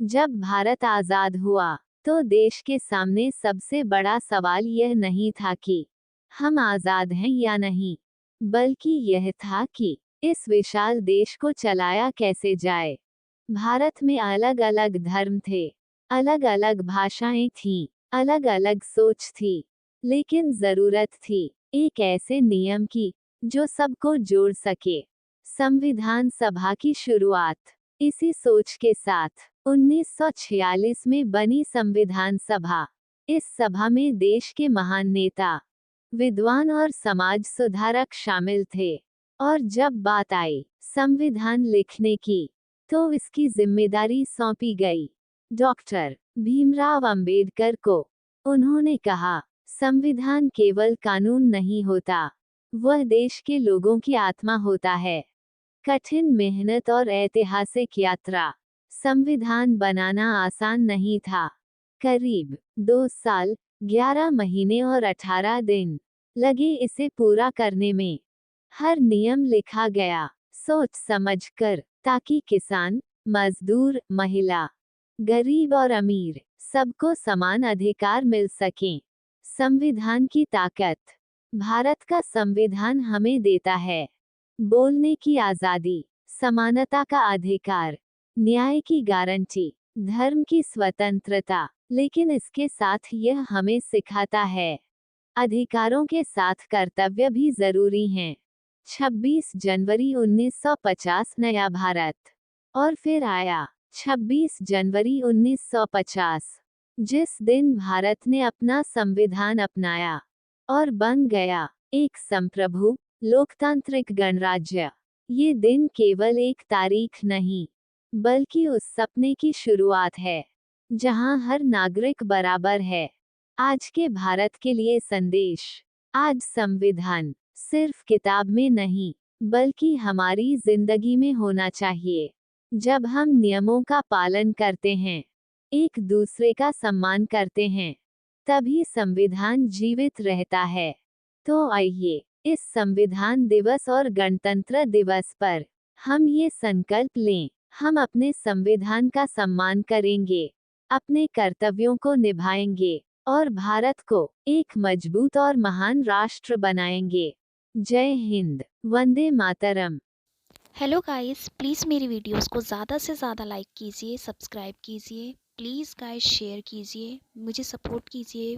जब भारत आजाद हुआ तो देश के सामने सबसे बड़ा सवाल यह नहीं था कि हम आजाद हैं या नहीं, बल्कि यह था कि इस विशाल देश को चलाया कैसे जाए। भारत में अलग अलग धर्म थे, अलग अलग भाषाएं थीं, अलग अलग सोच थी, लेकिन जरूरत थी एक ऐसे नियम की जो सबको जोड़ सके। संविधान सभा की शुरुआत इसी सोच के साथ 1946 में बनी संविधान सभा। इस सभा में देश के महान नेता, विद्वान और समाज सुधारक शामिल थे। और जब बात आई संविधान लिखने की, तो इसकी जिम्मेदारी सौंपी गई डॉक्टर भीमराव अंबेडकर को। उन्होंने कहा, संविधान केवल कानून नहीं होता, वह देश के लोगों की आत्मा होता है। कठिन मेहनत और ऐतिहासिक यात्रा। संविधान बनाना आसान नहीं था। करीब 2 साल, 11 महीने और 18 दिन लगे इसे पूरा करने में। हर नियम लिखा गया सोच समझकर, ताकि किसान, मजदूर, महिला, गरीब और अमीर सबको समान अधिकार मिल सकें। संविधान की ताकत। भारत का संविधान हमें देता है बोलने की आजादी, समानता का अधिकार, न्याय की गारंटी, धर्म की स्वतंत्रता, लेकिन इसके साथ यह हमें सिखाता है अधिकारों के साथ कर्तव्य भी जरूरी हैं। 26 जनवरी 1950 नया भारत। और फिर आया 26 जनवरी 1950, जिस दिन भारत ने अपना संविधान अपनाया और बन गया एक संप्रभु, लोकतांत्रिक गणराज्य। ये दिन केवल एक तारीख नहीं, बल्कि उस सपने की शुरुआत है जहां हर नागरिक बराबर है। आज के भारत के लिए संदेश। आज संविधान सिर्फ किताब में नहीं, बल्कि हमारी जिंदगी में होना चाहिए। जब हम नियमों का पालन करते हैं, एक दूसरे का सम्मान करते हैं, तभी संविधान जीवित रहता है। तो आइए, इस संविधान दिवस और गणतंत्र दिवस पर हम ये संकल्प लें, हम अपने संविधान का सम्मान करेंगे, अपने कर्तव्यों को निभाएंगे और भारत को एक मजबूत और महान राष्ट्र बनाएंगे। जय Hind, Vande Mataram. Hello guys, please मेरी वीडियोस को ज़्यादा से ज़्यादा लाइक कीजिए, सब्सक्राइब कीजिए, प्लीज़ गाइस शेयर कीजिए, मुझे सपोर्ट कीजिए।